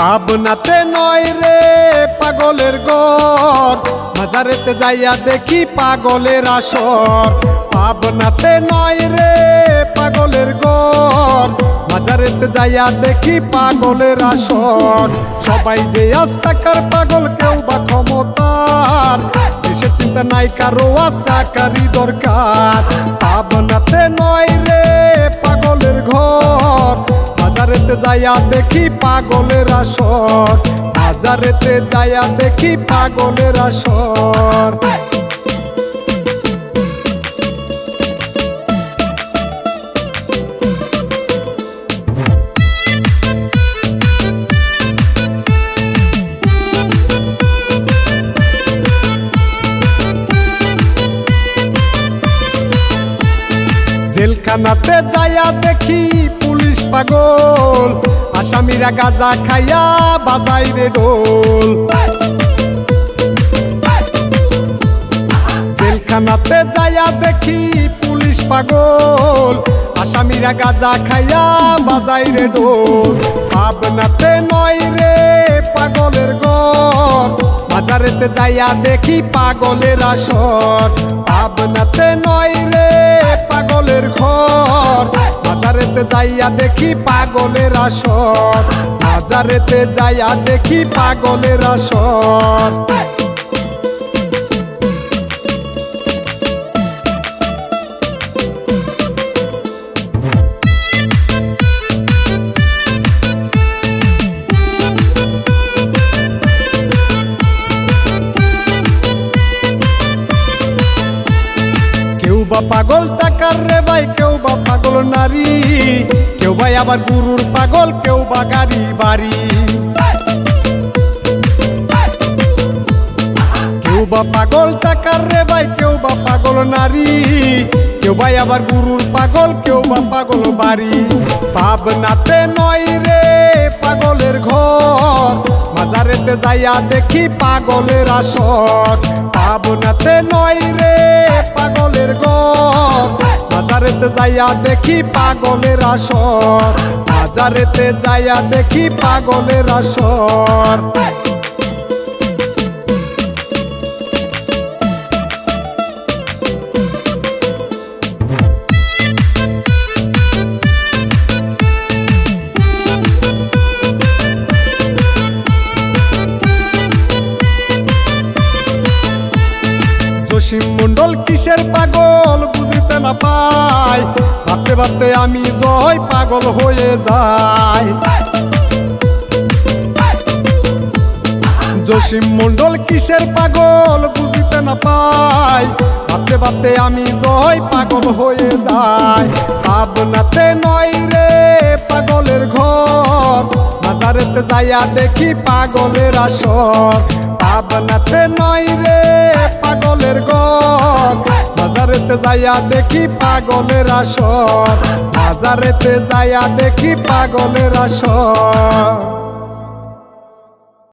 পাবনাতে নয় রে পাগলের ঘর, মাজারেতে যাইয়া দেখি পাগলের আসর। পাবনাতে নয় রে পাগলের ঘর, মাজারেতে যাইয়া দেখি পাগলের আসর। সবাই যে আজ টাকার পাগল, কেউ বা ক্ষমতার, দেশের চিন্তা নাই কারো আজ টাকারই দরকার। পাবনাতে নয় রে পাগলের ঘর, মাজারেতে যাইয়া দেখি পাগলের আসর। মাজারেতে যাইয়া দেখি পাগলের আসর। জেলখানাতে যাইয়া দেখি পুলিশ পাগল, আসামিরা গাঁজা খাইয়া বাজাই রে ঢোল। জেলখানাতে যাইয়া দেখি পুলিশ পাগল, আসামিরা গাঁজা খাইয়া বাজাই রে ঢোল। পাবনাতে নয় রে পাগলের ঘর, মাজারেতে যাইয়া দেখি পাগলের আসর। পাবনাতে নয় রে পাগলের ঘর, মাজারেতে যাইয়া দেখি পাগলের আসর। মাজারেতে যাইয়া দেখি পাগলের আসর। কেউ বা পাগল টাকার রে ভাই, কেউ বা পাগল নারী, কেউ ভাই আবার গুরুর পাগল, কেউ বা গাড়ি বাড়ি। কেউ বা পাগল টাকার রে ভাই, কেউ বা পাগল নারী, কেউ ভাই আবার গুরুর পাগল, কেউ বা পাগল বাড়ি। পাবনাতে নয় রে পাগলের ঘর, মাজারেতে যাইয়া দেখি পাগলের আসর। পাবনাতে নয় রে পাগলের ঘর, মাজারেতে যাইয়া দেখি পাগলের আসর। মাজারেতে যাইয়া দেখি পাগলের আসর। জসিম মন্ডল কিসের পাগল বুঝিতে না পাই, ভাবতে ভাবতে আমি জয় পাগল হয়ে যাই। জসিম মন্ডল কিসের পাগল বুঝিতে না পাই, ভাবতে ভাবতে আমি জয় পাগল হয়ে যাই। পাবনাতে নয় রে পাগলের ঘর, মাজারেতে যাইয়া দেখি পাগলের আসর। পাবনাতে নয় রে পাগলের ঘর, মাজারেতে যাইয়া দেখি পাগলের আসর। মাজারেতে যাইয়া দেখি পাগলের আসর।